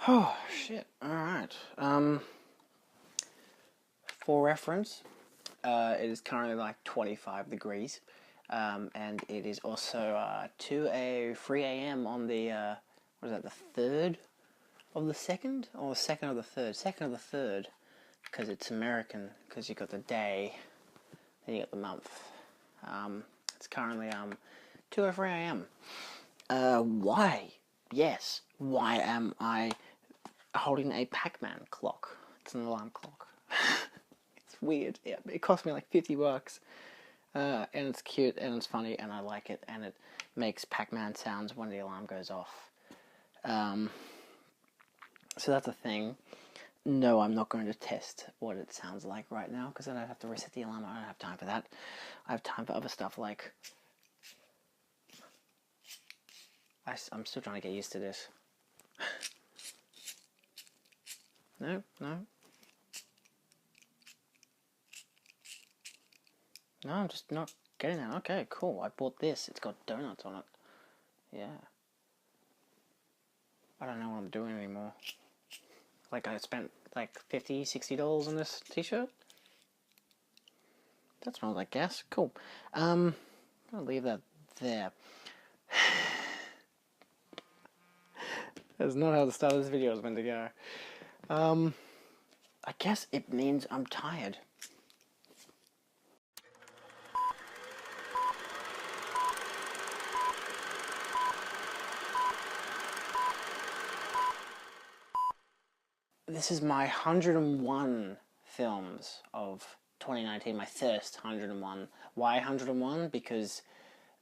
Oh, shit. Alright. For reference, it is currently like 25 degrees. And it is also 3 a.m. on the, what is that, the 3rd of the 2nd? Or the 2nd of the 3rd? 2nd of the 3rd. Because it's American, because you got the day, then you got the month. It's currently 2:03 a.m. Why? Yes. Why am I holding a Pac-Man clock? It's an alarm clock. It's weird. Yeah, it cost me like $50. And it's cute and it's funny and I like it and it makes Pac-Man sounds when the alarm goes off. So that's a thing. No, I'm not going to test what it sounds like right now because then I'd have to reset the alarm. I don't have time for that. I have time for other stuff like... I'm still trying to get used to this. No. No, I'm just not getting that. Okay, cool. I bought this. It's got donuts on it. Yeah. I don't know what I'm doing anymore. Like, I spent like $50, $60 on this t-shirt. That smells like gas. Cool. I'm gonna leave that there. That's not how the start of this video is meant to go. I guess it means I'm tired. This is my 101 films of 2019, my first 101. Why 101? Because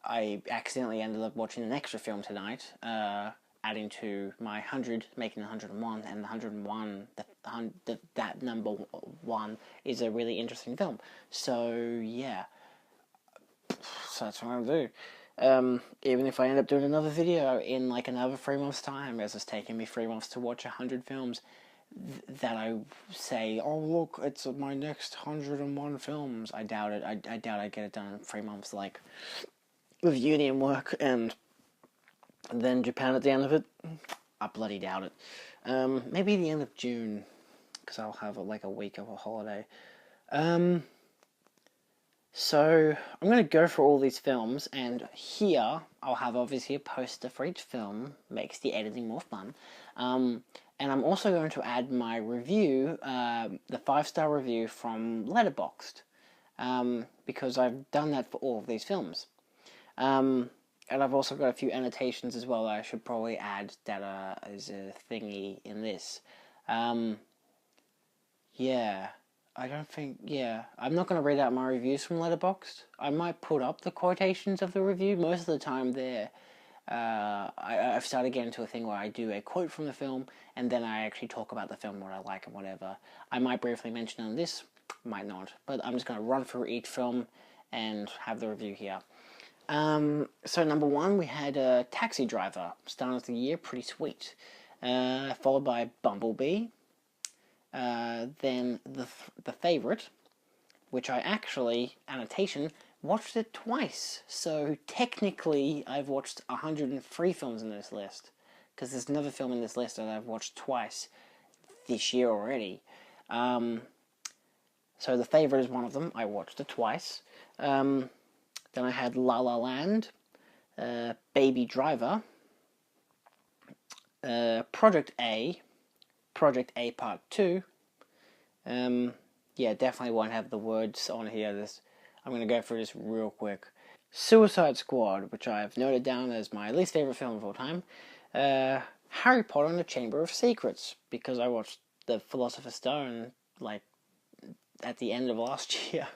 I accidentally ended up watching an extra film tonight, adding to my 100, making 101, and the 101, that number one is a really interesting film. So, yeah. So that's what I'm going to do. Even if I end up doing another video in like another 3 months' time, as it's taking me 3 months to watch 100 films, that I say, oh look, it's my next 101 films. I doubt it. I doubt I get it done in 3 months, like with uni and work, and then Japan at the end of it. I bloody doubt it. Maybe the end of June, because I'll have like a week of a holiday. So I'm going to go for all these films, and here I'll have obviously a poster for each film, makes the editing more fun. And I'm also going to add my review, the 5-star review from Letterboxd, because I've done that for all of these films. And I've also got a few annotations as well that I should probably add that is a thingy in this. Yeah. I'm not going to read out my reviews from Letterboxd. I might put up the quotations of the review. Most of the time I've started getting to a thing where I do a quote from the film, and then I actually talk about the film, what I like and whatever. I might briefly mention on this, might not, but I'm just going to run through each film and have the review here. So number 1, we had Taxi Driver, start of the year, pretty sweet. Followed by Bumblebee. Then the Favourite, which I actually, annotation, watched it twice. So technically, I've watched 103 films in this list, because there's another film in this list that I've watched twice this year already. So The Favourite is one of them. I watched it twice. Then I had La La Land, Baby Driver, Project A Part 2. Yeah, definitely won't have the words on here. I'm going to go through this real quick. Suicide Squad, which I've noted down as my least favourite film of all time. Harry Potter and the Chamber of Secrets, because I watched The Philosopher's Stone, like, at the end of last year.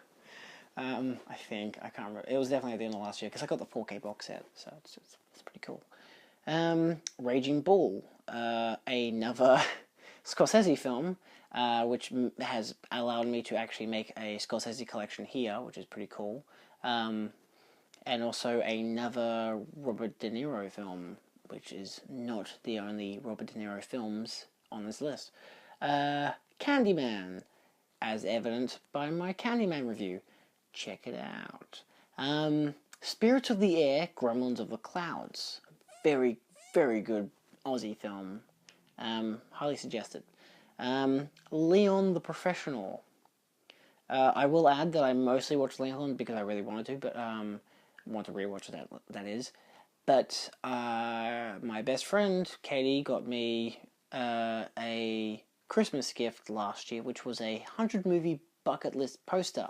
I think. I can't remember. It was definitely at the end of last year, because I got the 4K box set, so it's pretty cool. Raging Bull, another Scorsese film, which has allowed me to actually make a Scorsese collection here, which is pretty cool. And also another Robert De Niro film, which is not the only Robert De Niro films on this list. Candyman, as evident by my Candyman review. Check it out. Spirits of the Air, Gremlins of the Clouds. Very, very good Aussie film. Highly suggested. Leon the Professional. I will add that I mostly watched Leon because I really wanted to, but want to rewatch that is. But my best friend Katie got me a Christmas gift last year, which was a 100 movie bucket list poster.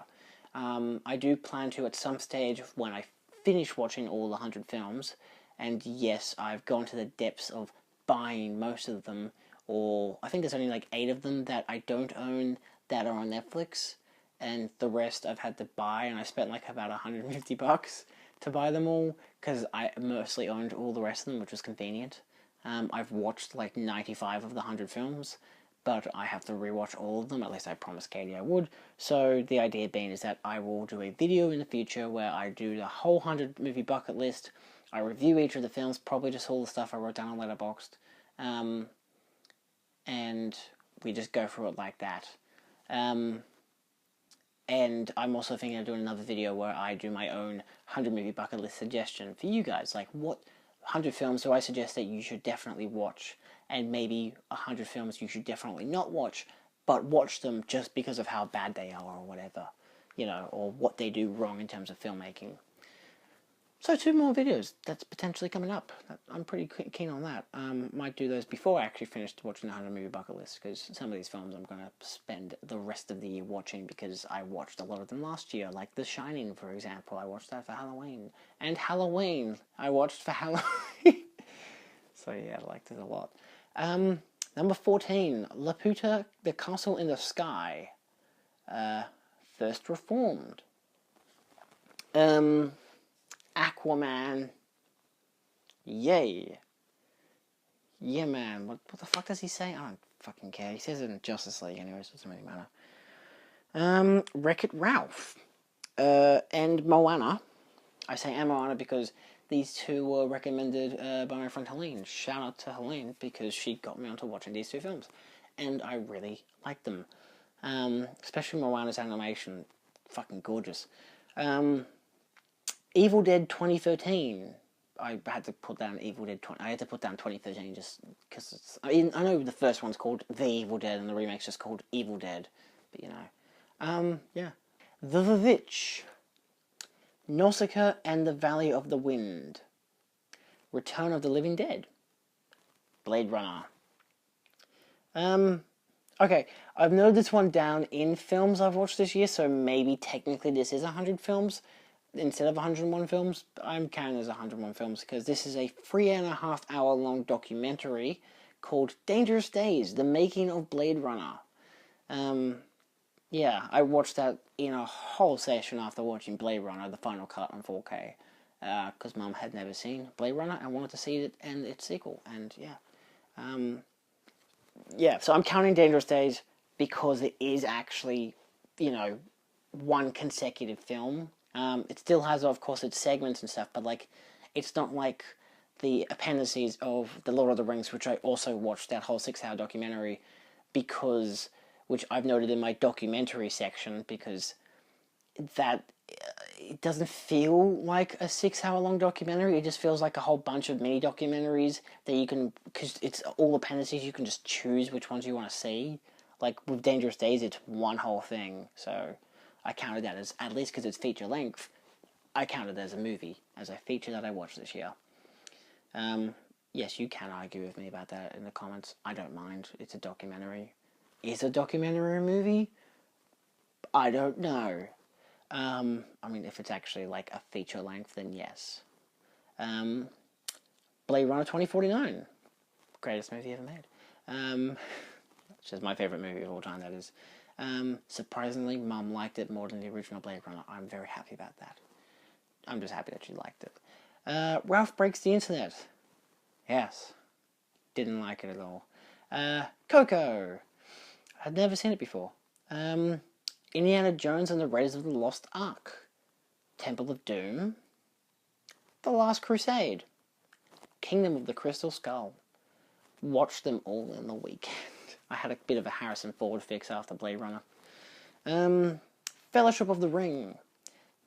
I do plan to at some stage when I finish watching all the 100 films, and yes, I've gone to the depths of buying most of them, or I think there's only like 8 of them that I don't own that are on Netflix, and the rest I've had to buy, and I spent like about $150 to buy them all, because I mostly owned all the rest of them, which was convenient. I've watched like 95 of the 100 films, but I have to rewatch all of them, at least I promised Katie I would. So the idea being is that I will do a video in the future where I do the whole 100 movie bucket list. I review each of the films, probably just all the stuff I wrote down on Letterboxd, and we just go through it like that. And I'm also thinking of doing another video where I do my own 100 movie bucket list suggestion for you guys. Like, what 100 films do I suggest that you should definitely watch? And maybe 100 films you should definitely not watch, but watch them just because of how bad they are or whatever. You know, or what they do wrong in terms of filmmaking. So 2 more videos that's potentially coming up. I'm pretty keen on that. Might do those before I actually finish watching the 100 movie bucket list, because some of these films I'm going to spend the rest of the year watching, because I watched a lot of them last year, like The Shining, for example. I watched that for Halloween. And Halloween I watched for Halloween. So yeah, I liked it a lot. Number 14, Laputa, The Castle in the Sky. First Reformed. Aquaman. Yay. Yeah, man. What the fuck does he say? I don't fucking care. He says it in Justice League anyway, so it doesn't really matter. Wreck-It Ralph. And Moana. I say and Moana because these 2 were recommended by my friend Helene. Shout out to Helene, because she got me onto watching these 2 films. And I really liked them. Especially Moana's animation. Fucking gorgeous. Evil Dead 2013. I had to put down Evil Dead 20. I had to put down 2013 just because it's. I mean, I know the first one's called The Evil Dead and the remake's just called Evil Dead, but you know. Yeah. The Witch. Nausicaa and the Valley of the Wind. Return of the Living Dead. Blade Runner. Okay, I've noted this one down in films I've watched this year, so maybe technically this is 100 films instead of 101 films. I'm counting as 101 films because this is a 3.5 hour long documentary called Dangerous Days, The Making of Blade Runner. Yeah, I watched that in a whole session after watching Blade Runner, the final cut on 4K, because Mum had never seen Blade Runner and wanted to see it and its sequel, and yeah. Yeah, so I'm counting Dangerous Days because it is actually, you know, one consecutive film. It still has, of course, its segments and stuff, but, like, it's not like the appendices of The Lord of the Rings, which I also watched that whole 6-hour documentary because, which I've noted in my documentary section, because that, it doesn't feel like a 6-hour long documentary. It just feels like a whole bunch of mini documentaries that you can, because it's all appendices, you can just choose which ones you want to see. Like with Dangerous Days, it's one whole thing. So I counted that as, at least because it's feature length, I counted it as a movie, as a feature that I watched this year. Yes, you can argue with me about that in the comments. I don't mind. It's a documentary. Is a documentary a movie? I don't know. I mean, if it's actually like a feature length, then yes. Blade Runner 2049. Greatest movie ever made. Which is my favourite movie of all time, that is. Surprisingly, Mum liked it more than the original Blade Runner. I'm very happy about that. I'm just happy that she liked it. Ralph Breaks the Internet. Yes. Didn't like it at all. Coco. I'd never seen it before. Indiana Jones and the Raiders of the Lost Ark. Temple of Doom. The Last Crusade. Kingdom of the Crystal Skull. Watched them all in the weekend. I had a bit of a Harrison Ford fix after Blade Runner. Fellowship of the Ring.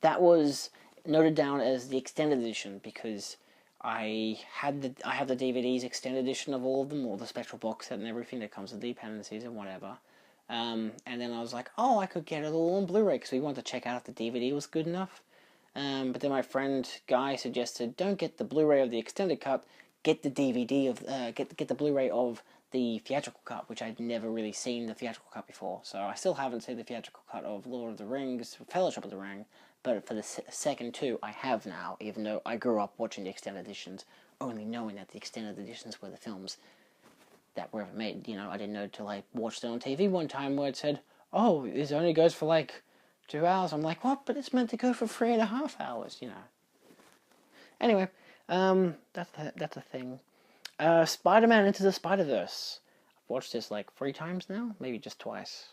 That was noted down as the extended edition because I have the DVDs extended edition of all of them, all the special box set and everything that comes with the dependencies and whatever. And then I was like, oh, I could get it all on Blu-ray because we wanted to check out if the DVD was good enough. But then my friend Guy suggested, don't get the Blu-ray of the extended cut, get the DVD of get the Blu-ray of the theatrical cut, which I'd never really seen the theatrical cut before. So I still haven't seen the theatrical cut of Lord of the Rings, Fellowship of the Ring, but for the second two, I have now, even though I grew up watching the extended editions, only knowing that the extended editions were the films that were ever made. You know, I didn't know until I watched it on TV one time where it said, oh, this only goes for like 2 hours. I'm like, what? But it's meant to go for 3.5 hours, you know. Anyway, that's a thing. Spider-Man Into the Spider-Verse. I've watched this like 3 times now, maybe just twice.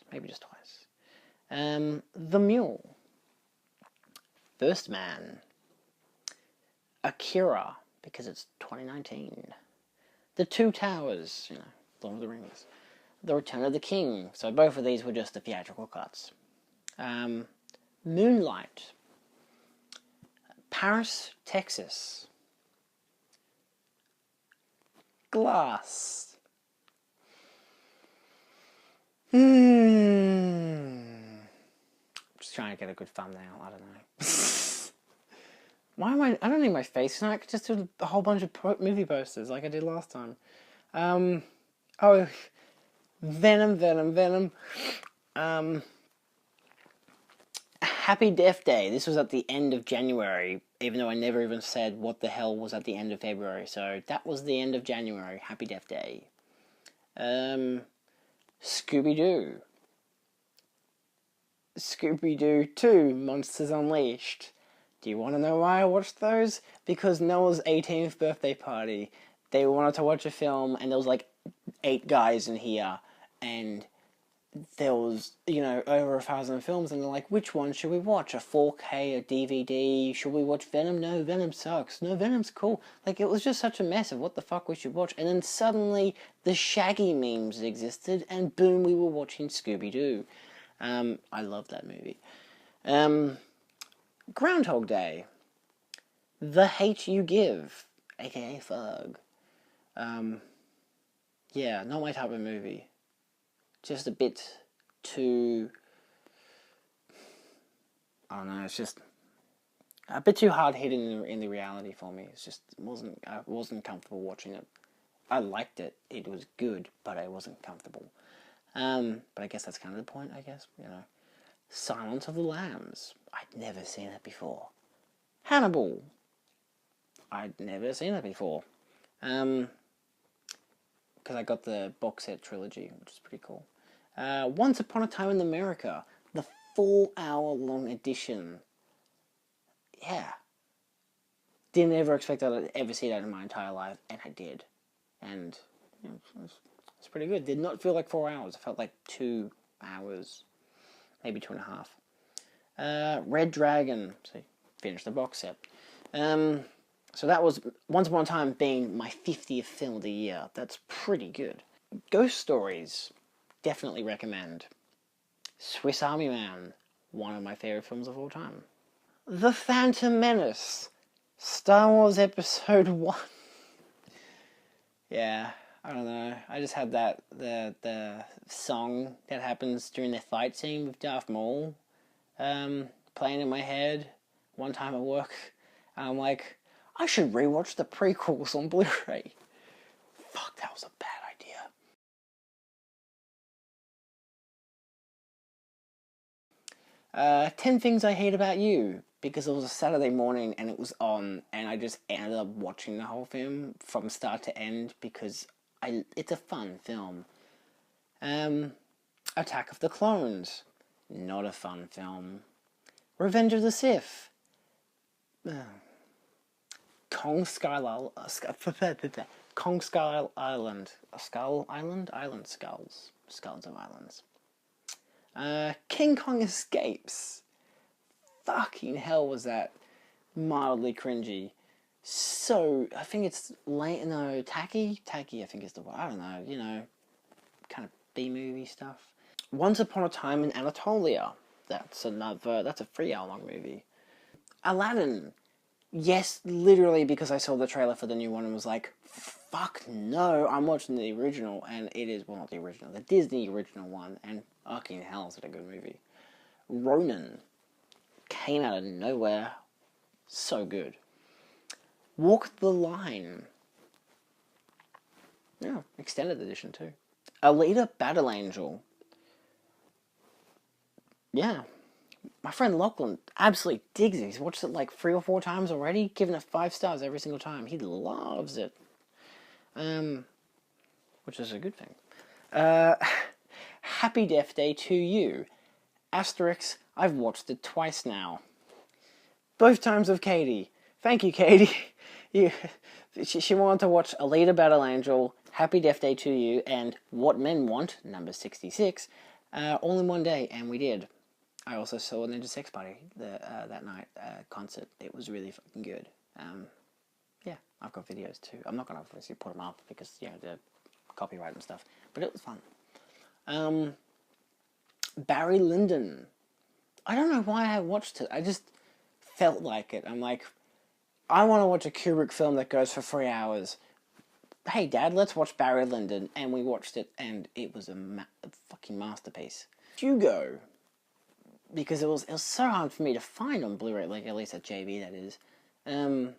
The Mule, First Man, Akira, because it's 2019. The Two Towers, you know, Lord of the Rings. The Return of the King. So both of these were just the theatrical cuts. Moonlight, Paris, Texas. Glass. Just trying to get a good thumbnail, I don't know. Why am I don't need my face tonight, I could just do a whole bunch of movie posters like I did last time. Oh, Venom. Happy Death Day. This was at the end of January, even though I never even said what the hell was at the end of February. So that was the end of January. Happy Death Day. Scooby-Doo. Scooby-Doo 2, Monsters Unleashed. Do you want to know why I watched those? Because Noah's 18th birthday party. They wanted to watch a film, and there was like 8 guys in here, and there was, you know, over 1,000 films, and they're like, which one should we watch? A 4K, a DVD? Should we watch Venom? No, Venom sucks. No, Venom's cool. Like, it was just such a mess of what the fuck we should watch. And then suddenly, the Shaggy memes existed, and boom, we were watching Scooby-Doo. I love that movie. Groundhog Day. The Hate You Give, aka Thug. Yeah, not my type of movie. Just a bit too, I don't know, it's just a bit too hard-hitting in the reality for me. It's just, I wasn't comfortable watching it. I liked it, it was good, but I wasn't comfortable. But I guess that's kind of the point, I guess, you know. Silence of the Lambs. I'd never seen it before. Hannibal. I'd never seen it before. Because I got the box set trilogy, which is pretty cool. Once Upon a Time in America, the 4-hour-long edition. Yeah. Didn't ever expect that I'd ever see that in my entire life, and I did. And you know, it's pretty good. Did not feel like 4 hours. It felt like 2 hours, maybe 2.5. Red Dragon. So finished the box set. So that was Once Upon a Time being my 50th film of the year. That's pretty good. Ghost Stories. Definitely recommend. Swiss Army Man. One of my favourite films of all time. The Phantom Menace. Star Wars Episode 1. Yeah, I don't know. I just had that, the song that happens during the fight scene with Darth Maul playing in my head one time at work. And I'm like, I should rewatch the prequels on Blu-ray. Fuck, that was a bad idea. 10 Things I Hate About You, because it was a Saturday morning and it was on, and I just ended up watching the whole film from start to end because it's a fun film. Attack of the Clones, not a fun film. Revenge of the Sith. Kong Skull Island. Skull Island? Island Skulls. Skulls of Islands. King Kong Escapes. Fucking hell was that mildly cringy. So, I think it's Tacky? Tacky, I think is the word. I don't know, you know, kind of B-movie stuff. Once Upon a Time in Anatolia. That's a 3-hour-long movie. Aladdin. Yes, literally because I saw the trailer for the new one and was like, fuck no, I'm watching the original, and it is, well, not the original, the Disney original one, and fucking hell, is it a good movie. Ronin came out of nowhere, so good. Walk the Line, yeah, extended edition too. Alita Battle Angel, yeah, my friend Lachlan absolutely digs it. He's watched it like 3 or 4 times already, giving it 5 stars every single time. He loves it. Which is a good thing. Happy Death Day to You. Asterix, I've watched it twice now. Both times with Katie. Thank you, Katie. She wanted to watch Alita Battle Angel, Happy Death Day to You, and What Men Want, number 66, all in one day, and we did. I also saw Ninja Sex Party that night concert. It was really fucking good. Yeah, I've got videos too. I'm not going to obviously put them up because, the copyright and stuff, but it was fun. Barry Lyndon. I don't know why I watched it. I just felt like it. I'm like, I want to watch a Kubrick film that goes for 3 hours. Hey, Dad, let's watch Barry Lyndon. And we watched it, and it was a fucking masterpiece. Hugo. Because it was so hard for me to find on Blu-ray, like at least at JB, that is. And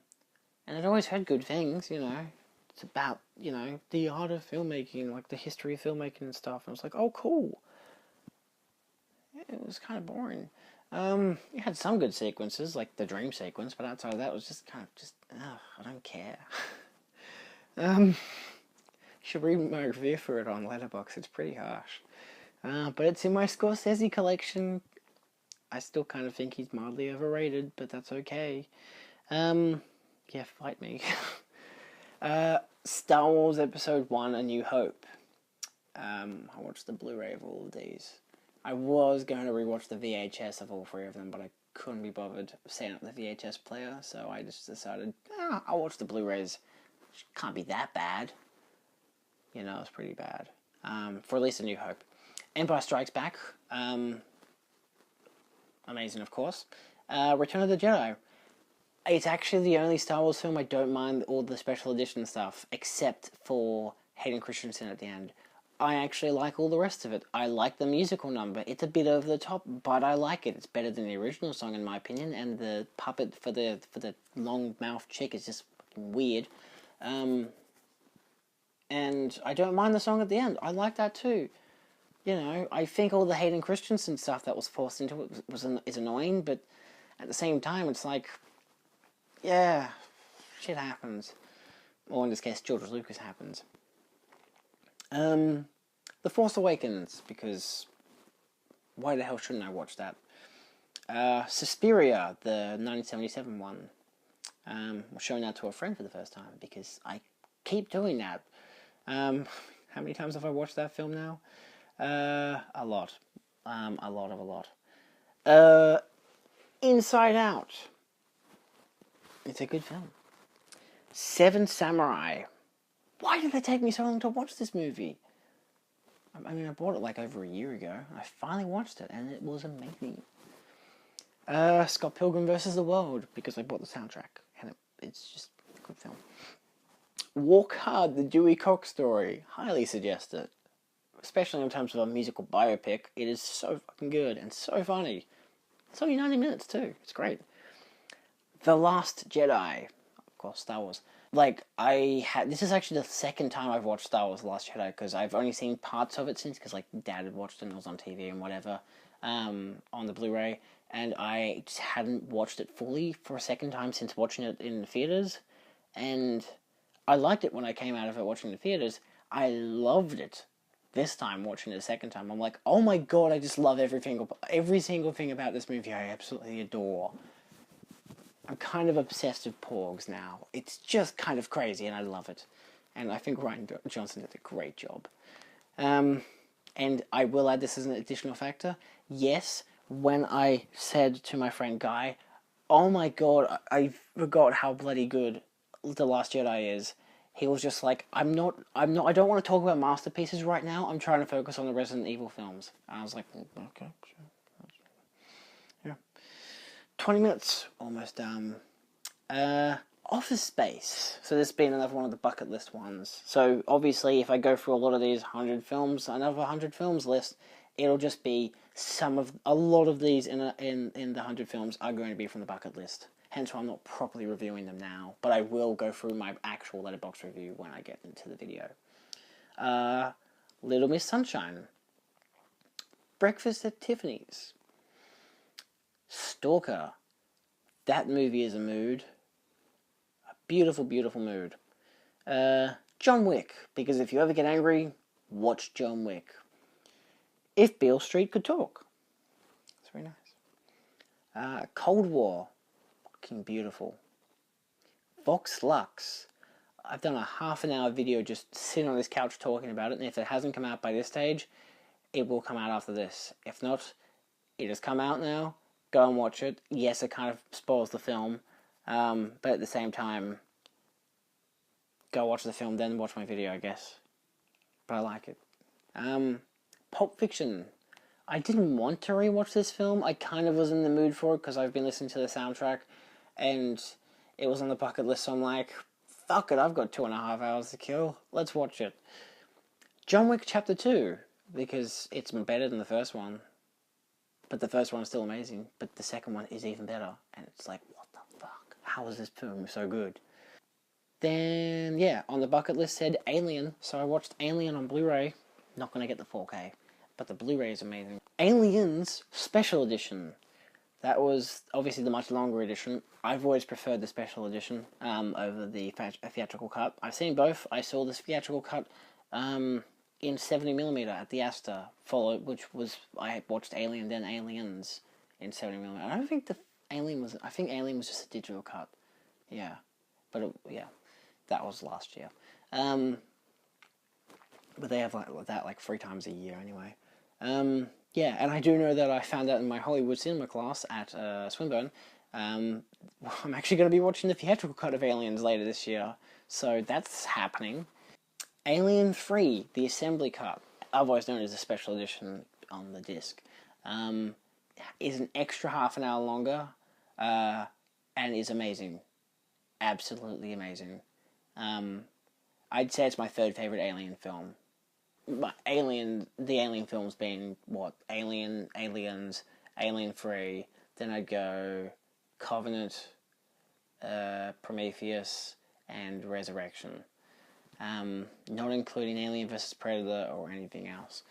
I'd always heard good things, It's about, the art of filmmaking, like the history of filmmaking and stuff. And I was like, oh, cool. It was kind of boring. It had some good sequences, like the dream sequence, but outside of that, it was just kind of I don't care. You should read my review for it on Letterboxd. It's pretty harsh. But it's in my Scorsese collection. I still kind of think he's mildly overrated, but that's okay. Yeah, fight me. Star Wars Episode 1, A New Hope. I watched the Blu-ray of all of these. I was going to rewatch the VHS of all 3 of them, but I couldn't be bothered setting up the VHS player, so I just decided, I'll watch the Blu-rays. Can't be that bad. It's pretty bad. For at least A New Hope. Empire Strikes Back. Amazing, of course. Return of the Jedi. It's actually the only Star Wars film I don't mind all the special edition stuff, except for Hayden Christensen at the end. I actually like all the rest of it. I like the musical number. It's a bit over the top, but I like it. It's better than the original song, in my opinion, and the puppet for the long-mouthed chick is just weird. And I don't mind the song at the end. I like that too. I think all the Hayden Christensen stuff that was forced into it is annoying, but at the same time, it's like, yeah, shit happens. Or in this case, George Lucas happens. The Force Awakens, because why the hell shouldn't I watch that? Suspiria, the 1977 one. I'm showing that to a friend for the first time, because I keep doing that. How many times have I watched that film now? A lot. A lot. Inside Out. It's a good film. Seven Samurai. Why did it take me so long to watch this movie? I mean, I bought it like over a year ago. I finally watched it, and it was amazing. Scott Pilgrim vs. the World, because I bought the soundtrack, and it's just a good film. Walk Hard, the Dewey Cox story. Highly suggest it. Especially in terms of a musical biopic. It is so fucking good, and so funny. It's only 90 minutes, too. It's great. The Last Jedi. Of course, Star Wars. This is actually the second time I've watched Star Wars The Last Jedi, because I've only seen parts of it since, because, Dad had watched it and it was on TV and whatever, on the Blu-ray, and I just hadn't watched it fully for a second time since watching it in the theaters, and I liked it when I came out of it watching the theaters. I loved it this time watching it a second time. I'm like, oh my god, I just love every single thing about this movie. I absolutely adore. I'm kind of obsessed with Porgs now. It's just kind of crazy, and I love it. And I think Rian Johnson did a great job. And I will add this as an additional factor. Yes, when I said to my friend Guy, oh my god, I forgot how bloody good The Last Jedi is, he was just like, I don't want to talk about masterpieces right now. I'm trying to focus on the Resident Evil films. And I was like, okay, sure. 20 minutes, almost. Office Space. So this being another one of the bucket list ones. So obviously, if I go through a lot of these 100 films, another 100 films list, it'll just be a lot of these in the 100 films are going to be from the bucket list. Hence why I'm not properly reviewing them now, but I will go through my actual Letterboxd review when I get into the video. Little Miss Sunshine, Breakfast at Tiffany's, Stalker. That movie is a mood. A beautiful, beautiful mood. John Wick, because if you ever get angry, watch John Wick. If Beale Street Could Talk. It's very nice. Cold War, fucking beautiful. Vox Lux. I've done a half an hour video just sitting on this couch talking about it, and if it hasn't come out by this stage, it will come out after this. If not, it has come out now. Go and watch it. Yes, it kind of spoils the film, but at the same time, go watch the film, then watch my video, I guess. But I like it. Pulp Fiction. I didn't want to rewatch this film. I kind of was in the mood for it because I've been listening to the soundtrack, and it was on the bucket list, so I'm like, fuck it, I've got 2.5 hours to kill. Let's watch it. John Wick Chapter 2, because it's better than the first one. But the first one is still amazing, but the second one is even better. And it's like, what the fuck? How is this film so good? Then, yeah, on the bucket list said Alien. So I watched Alien on Blu-ray. Not going to get the 4K, but the Blu-ray is amazing. Aliens Special Edition. That was obviously the much longer edition. I've always preferred the special edition over the theatrical cut. I've seen both. I saw this theatrical cut in 70mm at the Astor, I watched Alien, then Aliens in 70mm. I don't think Alien was just a digital cut. Yeah. But that was last year. But they have that 3 times a year anyway. Yeah, and I do know that I found out in my Hollywood cinema class at Swinburne, I'm actually going to be watching the theatrical cut of Aliens later this year. So that's happening. Alien 3, the assembly cut, otherwise known as the special edition on the disc, is an extra half an hour longer, and is amazing. Absolutely amazing. I'd say it's my third favorite Alien film. But the Alien films being, Alien, Aliens, Alien 3, then I'd go Covenant, Prometheus, and Resurrection. Not including Alien vs. Predator or anything else.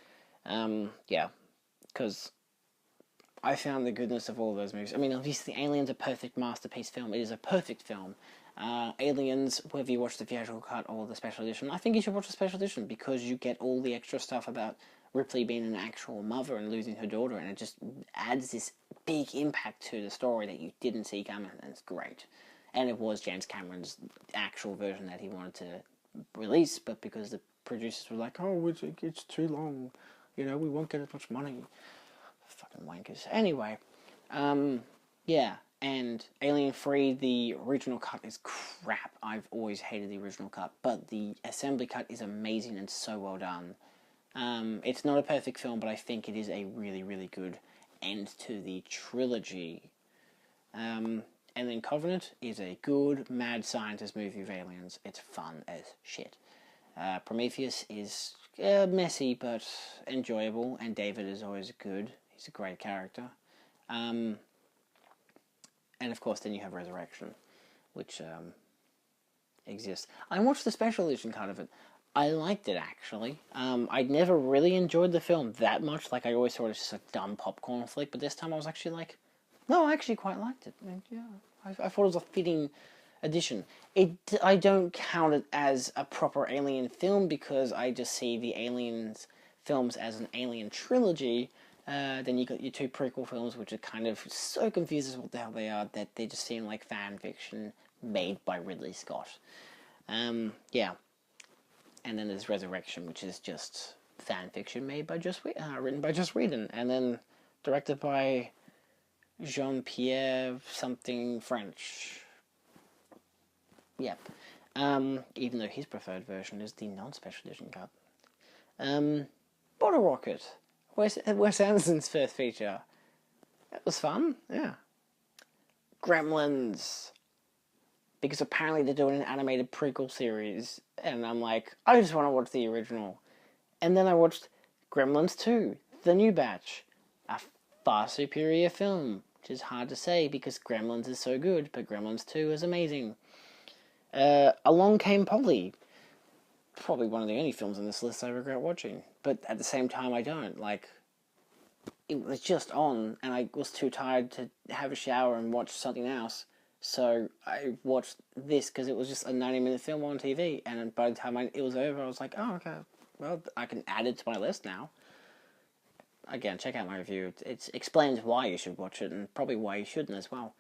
Yeah, because I found the goodness of all those movies. I mean, obviously, Alien's a perfect masterpiece film. It is a perfect film. Aliens, whether you watch the theatrical cut or the special edition, I think you should watch the special edition because you get all the extra stuff about Ripley being an actual mother and losing her daughter, and it just adds this big impact to the story that you didn't see coming, and it's great. And it was James Cameron's actual version that he wanted to release, but because the producers were like, oh, it's too long, we won't get as much money. Fucking wankers. Anyway, yeah, and Alien 3, the original cut is crap. I've always hated the original cut, but the assembly cut is amazing and so well done. It's not a perfect film, but I think it is a really, really good end to the trilogy. And then Covenant is a good, mad scientist movie of aliens. It's fun as shit. Prometheus is messy, but enjoyable, and David is always good. He's a great character. And of course, then you have Resurrection, which exists. I watched the special edition cut of it. I liked it, actually. I'd never really enjoyed the film that much. I always thought it was just a dumb popcorn flick, but this time I was actually like, no, I actually quite liked it. And, yeah, I thought it was a fitting addition. I don't count it as a proper Alien film because I just see the Aliens films as an Alien trilogy. Then you got your 2 prequel films, which are kind of so confused as what the hell they are, that they just seem like fan fiction made by Ridley Scott. Yeah. And then there's Resurrection, which is just fan fiction made by written by Joss Whedon, and then directed by Jean-Pierre something French. Yep. Even though his preferred version is the non-special edition cut. Bottle Rocket. Wes Anderson's first feature. That was fun, yeah. Gremlins. because apparently they're doing an animated prequel series, and I'm like, I just want to watch the original. And then I watched Gremlins 2, the new batch, a far superior film, which is hard to say because Gremlins is so good, but Gremlins 2 is amazing. Along Came Polly, probably one of the only films on this list I regret watching, but at the same time I don't. Like, it was just on, and I was too tired to have a shower and watch something else. So I watched this because it was just a 90-minute film on TV, and by the time it was over, I was like, oh, okay, well, I can add it to my list now. Again, check out my review. It explains why you should watch it, and probably why you shouldn't as well.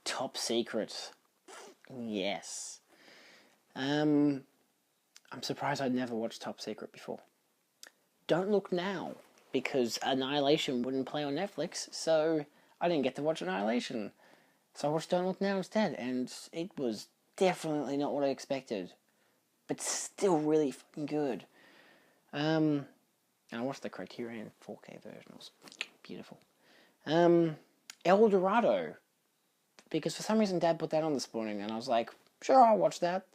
Top Secret. Yes. I'm surprised I'd never watched Top Secret before. Don't Look Now, because Annihilation wouldn't play on Netflix, so I didn't get to watch Annihilation. So I watched Don't Look Now instead, and it was definitely not what I expected, but still really fucking good. And I watched the Criterion 4K version. It was beautiful. El Dorado, because for some reason Dad put that on this morning, and I was like, sure, I'll watch that,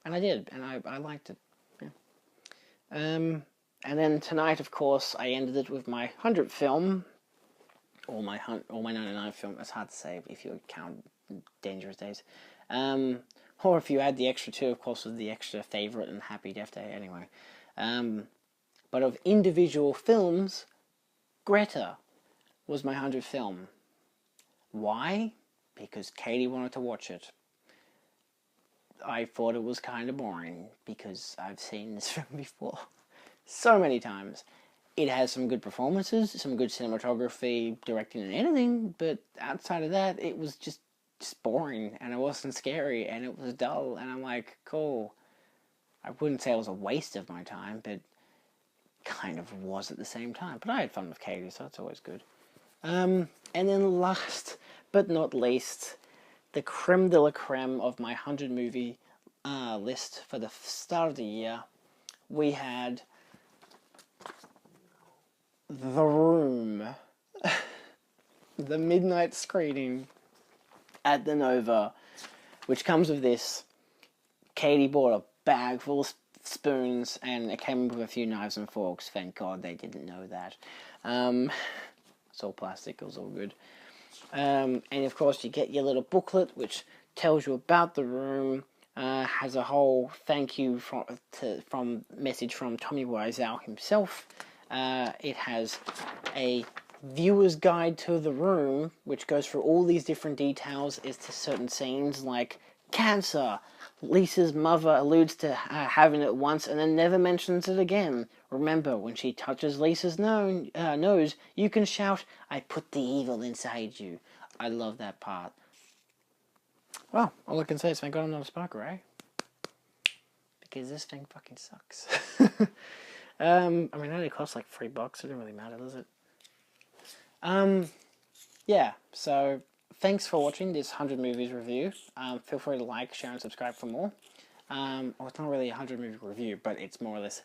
and I did, and I liked it. Yeah. And then tonight, of course, I ended it with my 100th film, or my 99th film. It's hard to say if you count Dangerous Days, or if you add the extra 2, of course, with the extra favorite and Happy Death Day. Anyway, but of individual films, Greta was my 100th film. Why? Because Katie wanted to watch it. I thought it was kind of boring, because I've seen this film before so many times. It has some good performances, some good cinematography, directing and editing, but outside of that, it was just boring, and it wasn't scary, and it was dull, and I'm like, cool. I wouldn't say it was a waste of my time, but kind of was at the same time. But I had fun with Katie, so that's always good. And then last but not least, the creme de la creme of my 100 movie list for the start of the year, we had The Room, the midnight screening at the Nova, which comes with this. Katie bought a bag full of spoons, and it came with a few knives and forks. Thank God they didn't know that. It's all plastic, it was all good. And of course you get your little booklet which tells you about The Room, has a whole thank you from message from Tommy Wiseau himself. It has a viewer's guide to The Room, which goes through all these different details as to certain scenes, like cancer. Lisa's mother alludes to having it once and then never mentions it again. Remember, when she touches Lisa's nose, you can shout, "I put the evil inside you." I love that part. Well, all I can say is thank God I'm not a smoker, eh? Because this thing fucking sucks. I mean, it only costs like $3. It doesn't really matter, does it? Yeah, so thanks for watching this 100 movies review. Feel free to like, share, and subscribe for more. Well, it's not really a 100 movie review, but it's more or less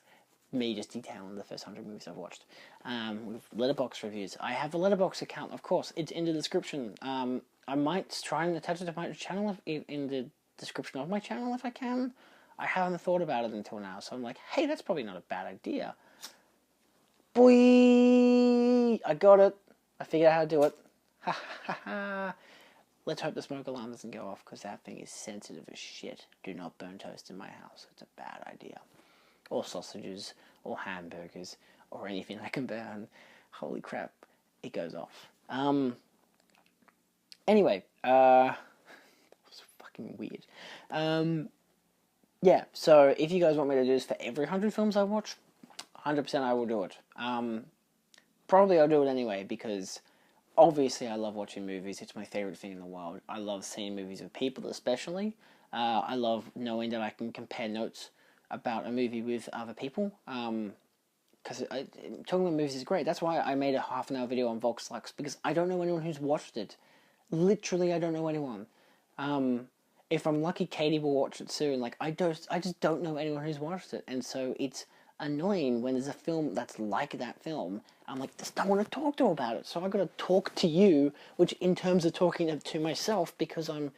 me just detailing the first 100 movies I've watched. With Letterboxd reviews. I have a Letterboxd account, of course. It's in the description. I might try and attach it to my channel in the description of my channel if I can. I haven't thought about it until now, so I'm like, hey, that's probably not a bad idea. Boy! I got it. I figured out how to do it. Ha ha ha. Let's hope the smoke alarm doesn't go off, because that thing is sensitive as shit. Do not burn toast in my house. It's a bad idea. Or sausages, or hamburgers, or anything I can burn. Holy crap, it goes off. Anyway, that was fucking weird. Yeah, so if you guys want me to do this for every 100 films I watch, 100% I will do it. Probably I'll do it anyway, because obviously I love watching movies. It's my favorite thing in the world. I love seeing movies with people, especially. I love knowing that I can compare notes about a movie with other people. Because talking about movies is great. That's why I made a half-an-hour video on Volkslux, because I don't know anyone who's watched it. Literally, I don't know anyone. If I'm lucky, Katie will watch it soon. Like, I just don't know anyone who's watched it, and so it's annoying when there's a film that's like that film. I'm like, just don't want to talk to her about it. So I got to talk to you, which in terms of talking to myself, because I'm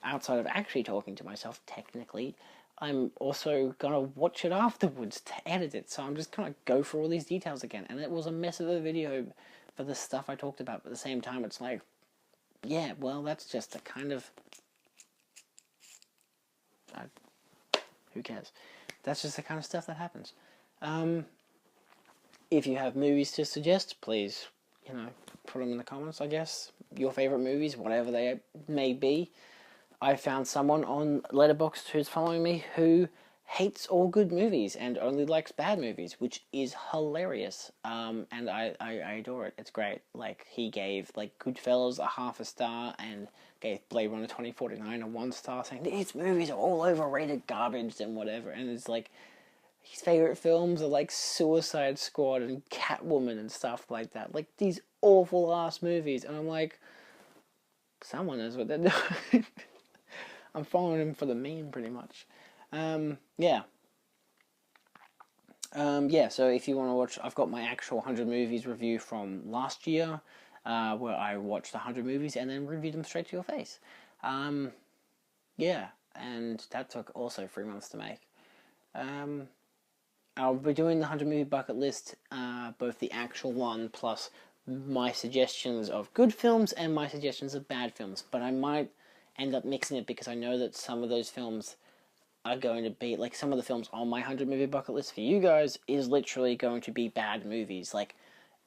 outside of actually talking to myself, technically, I'm also gonna watch it afterwards to edit it. So I'm just gonna go through all these details again. And it was a mess of a video for the stuff I talked about. But at the same time, it's like, yeah, well, that's just a kind of... who cares? That's just the kind of stuff that happens. If you have movies to suggest, please, put them in the comments, I guess. Your favourite movies, whatever they may be. I found someone on Letterboxd who's following me who hates all good movies and only likes bad movies, which is hilarious. And I adore it. It's great. Like, he gave, Goodfellas a 0.5 star and gave Blade Runner 2049 a 1 star, saying these movies are all overrated garbage and whatever. And it's like, his favourite films are like Suicide Squad and Catwoman and stuff like that. Like, these awful ass movies. And I'm like, someone knows what they're doing. I'm following him for the meme, pretty much. Yeah, so if you want to watch, I've got my actual 100 movies review from last year, where I watched 100 movies and then reviewed them straight to your face. Yeah, and that took also 3 months to make. I'll be doing the 100 movie bucket list, both the actual one plus my suggestions of good films and my suggestions of bad films, but I might end up mixing it because I know that some of those films are going to be, like, some of the films on my 100 movie bucket list for you guys is literally going to be bad movies, like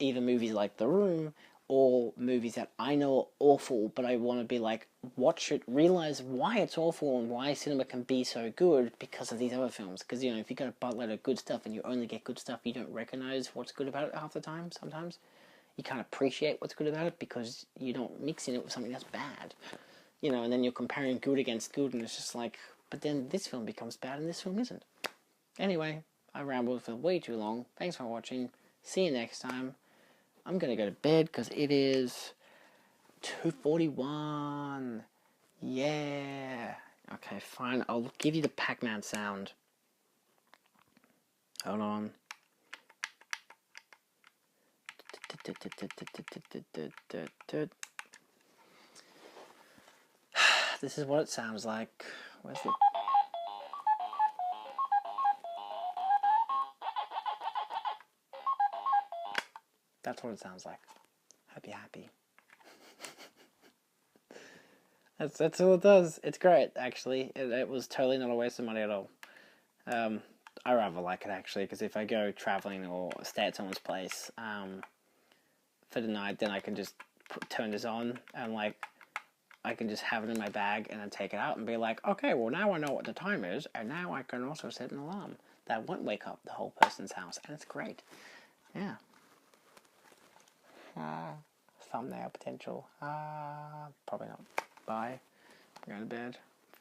either movies like The Room or movies that I know are awful, but I want to be like, watch it, realize why it's awful and why cinema can be so good because of these other films. Because, if you got a buttload of good stuff and you only get good stuff, you don't recognize what's good about it half the time, sometimes. You can't appreciate what's good about it because you don't mix in it with something that's bad. And then you're comparing good against good, and it's just like, but then this film becomes bad and this film isn't. Anyway, I rambled for way too long. Thanks for watching. See you next time. I'm gonna go to bed because it is 2:41. Yeah. Okay, fine. I'll give you the Pac-Man sound. Hold on. This is what it sounds like. Where's the... That's what it sounds like. Happy. That's all it does. It's great, actually. It was totally not a waste of money at all. I rather like it, actually, because if I go traveling or stay at someone's place for the night, then I can just turn this on and, I can just have it in my bag and then take it out and be like, okay, well, now I know what the time is, and now I can also set an alarm that won't wake up the whole person's house, and it's great. Yeah. Thumbnail potential. Probably not. Bye. I'm going to bed.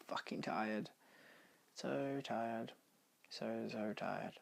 Fucking tired. So tired. So tired.